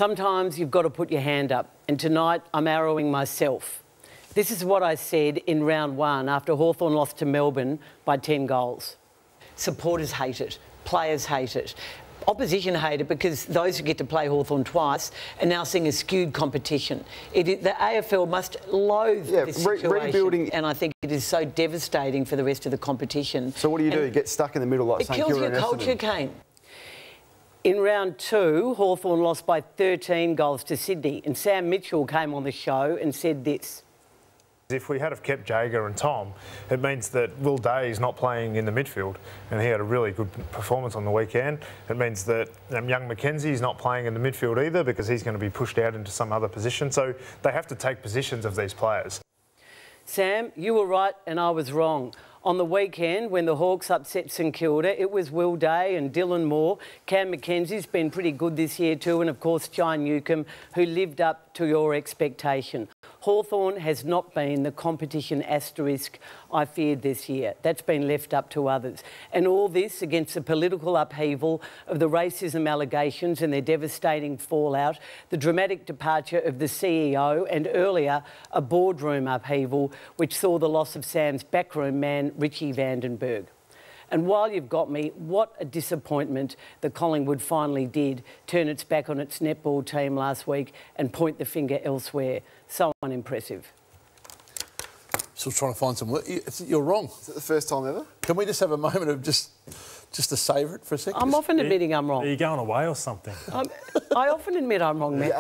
Sometimes you've got to put your hand up, and tonight I'm arrowing myself. This is what I said in round 1 after Hawthorn lost to Melbourne by 10 goals. Supporters hate it, players hate it. Opposition hate it because those who get to play Hawthorn twice are now seeing a skewed competition. The AFL must loathe this situation, rebuilding, and I think it is so devastating for the rest of the competition. So what do? You get stuck in the middle like St Kilda? It kills your culture, Kane. In round 2, Hawthorn lost by 13 goals to Sydney, and Sam Mitchell came on the show and said this. If we had have kept Jaeger and Tom, it means that Will Day is not playing in the midfield, and he had a really good performance on the weekend. It means that young Mackenzie is not playing in the midfield either because he's going to be pushed out into some other position. So they have to take positions of these players. Sam, you were right and I was wrong. On the weekend, when the Hawks upset St Kilda, it was Will Day and Dylan Moore. Cam Mackenzie's been pretty good this year too, and of course John Newcombe, who lived up to your expectation. Hawthorn has not been the competition asterisk I feared this year. That's been left up to others. And all this against the political upheaval of the racism allegations and their devastating fallout, the dramatic departure of the CEO, and earlier a boardroom upheaval which saw the loss of Sam's backroom man, Richie Vandenberg. And while you've got me, what a disappointment that Collingwood finally did turn its back on its netball team last week and point the finger elsewhere. So unimpressive. Still trying to find some... You're wrong. Is it the first time ever? Can we just have a moment of just to savour it for a second? I'm often admitting I'm wrong. Are you going away or something? I often admit I'm wrong, Matthew.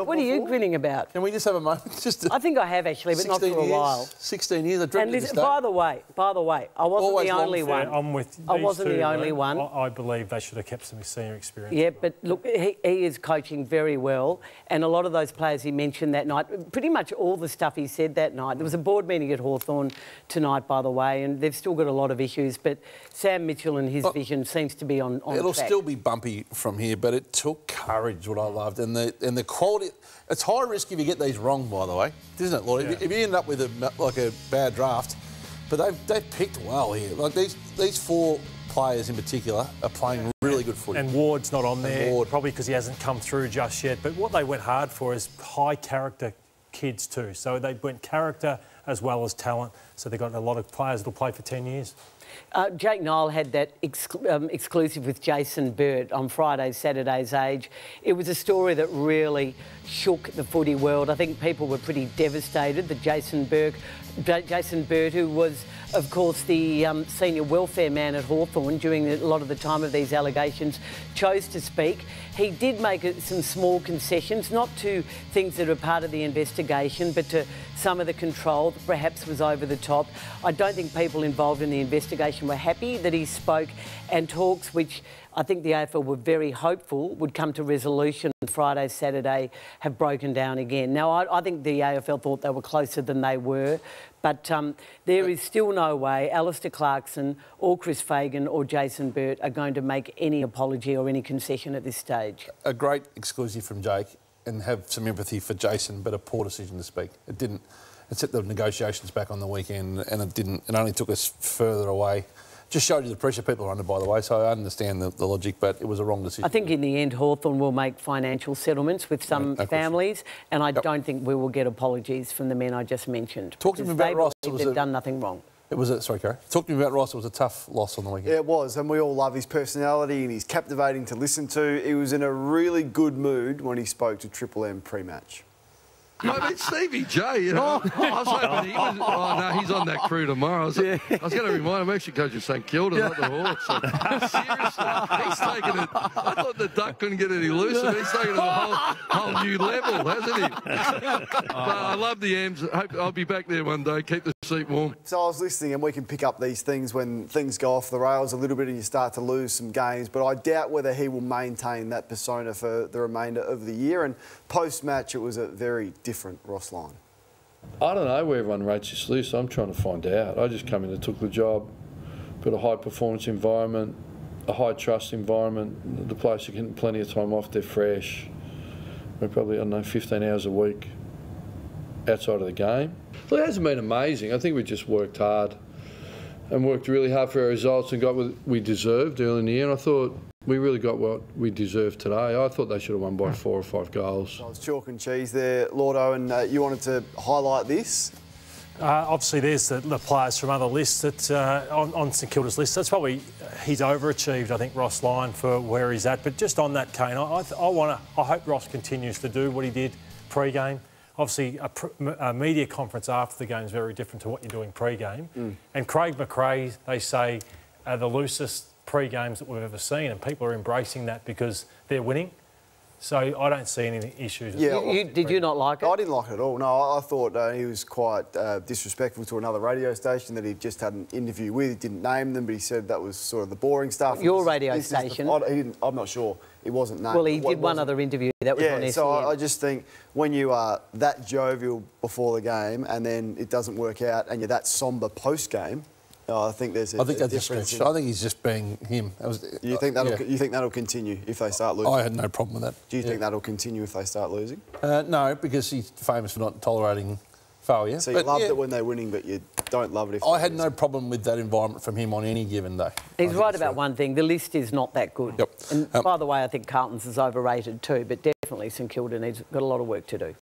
What are you grinning about? Can we just have a moment? I think I have actually, but not for a while. 16 years. I dreamt of this day. By the way, I wasn't the only one. I'm with I wasn't the only one. I believe they should have kept some senior experience. Yeah, but look, he is coaching very well, and a lot of those players he mentioned that night, pretty much all the stuff he said that night. There was a board meeting at Hawthorn tonight, by the way, and they've still got a lot of issues, but Sam Mitchell and his vision seems to be on It'll track. Still be bumpy from here, but it took courage, what I loved, and the quality. It's high risk if you get these wrong, by the way, isn't it, Lloyd? Yeah. If you end up with a bad draft, but they've picked well here. Like these 4 players in particular are playing really good footy. And Ward's not on there, probably because he hasn't come through just yet. But what they went hard for is high character kids too. So they went character as well as talent. So they've got a lot of players that'll play for 10 years. Jake Nile had that exclusive with Jason Burt on Saturday's Age. It was a story that really shook the footy world. I think people were pretty devastated that Jason Burt, who was, of course, the senior welfare man at Hawthorn during a lot of the time of these allegations, chose to speak. He did make some small concessions, not to things that are part of the investigation, but to some of the control that perhaps was over the top. I don't think people involved in the investigation were happy that he spoke, and talks which I think the AFL were very hopeful would come to resolution Friday, Saturday, have broken down again. Now, I think the AFL thought they were closer than they were, but there is still no way Alistair Clarkson or Chris Fagan or Jason Burt are going to make any apology or any concession at this stage. A great exclusive from Jake, and have some empathy for Jason, but a poor decision to speak. It didn't. It set the negotiations back on the weekend, and it didn't. It only took us further away. Just showed you the pressure people are under, by the way, so I understand the logic, but it was a wrong decision. I think in the end Hawthorn will make financial settlements with some families, and I don't think we will get apologies from the men I just mentioned. Talk to me about Ross. They've done nothing wrong. Sorry, Caro. Talk to me about Ross. It was a tough loss on the weekend. Yeah, it was, and we all love his personality, and he's captivating to listen to. He was in a really good mood when he spoke to Triple M pre-match. No, but Stevie J, you know. I was hoping he was... Oh, no, he's on that crew tomorrow. I was going to remind him, I'm actually coaching St Kilda, not the Hawks. So, seriously, he's taken it... I thought the duck couldn't get any looser, but he's taken it to a whole new level, hasn't he? But I love the Ams. I'll be back there one day. Keep the seat warm. So I was listening, and we can pick up these things when things go off the rails a little bit and you start to lose some games, but I doubt whether he will maintain that persona for the remainder of the year. And post-match, it was a very different Ross line. I don't know where everyone rates this list. I'm trying to find out. I just come in and took the job, put a high-performance environment, a high-trust environment. The players are getting plenty of time off. They're fresh. We're probably, I don't know, 15 hours a week outside of the game. Well, it hasn't been amazing. I think we just worked hard. and worked really hard for our results and got what we deserved early in the year. And I thought we really got what we deserved today. I thought they should have won by 4 or 5 goals. I was chalk and cheese there, Lordo, and you wanted to highlight this. Obviously, there's the players from other lists that on St Kilda's list. That's probably he's overachieved. I think Ross Lyon for where he's at. But just on that, Kane, I hope Ross continues to do what he did pre-game. Obviously, a media conference after the game is very different to what you're doing pre-game. And Craig McRae, they say, are the loosest pre-games that we've ever seen, and people are embracing that because they're winning. So I don't see any issues. Yeah, did you not like it? I didn't like it at all. No, I thought he was quite disrespectful to another radio station that he just had an interview with. He didn't name them, but he said that was sort of the boring stuff. Your radio station? I'm not sure. He wasn't named. Well, he did one other interview. That was on SEN. So I just think when you are that jovial before the game and then it doesn't work out and you're that sombre post-game, I think there's a difference. I think he's just being him. You think that'll continue if they start losing? I had no problem with that. Do you think that'll continue if they start losing? No, because he's famous for not tolerating failure. So you loved it when they're winning, but you don't love it if... I had no problem with that environment from him on any given day. He's right about one thing. The list is not that good. Yep. And by the way, I think Carlton's is overrated too, but definitely St Kilda got a lot of work to do.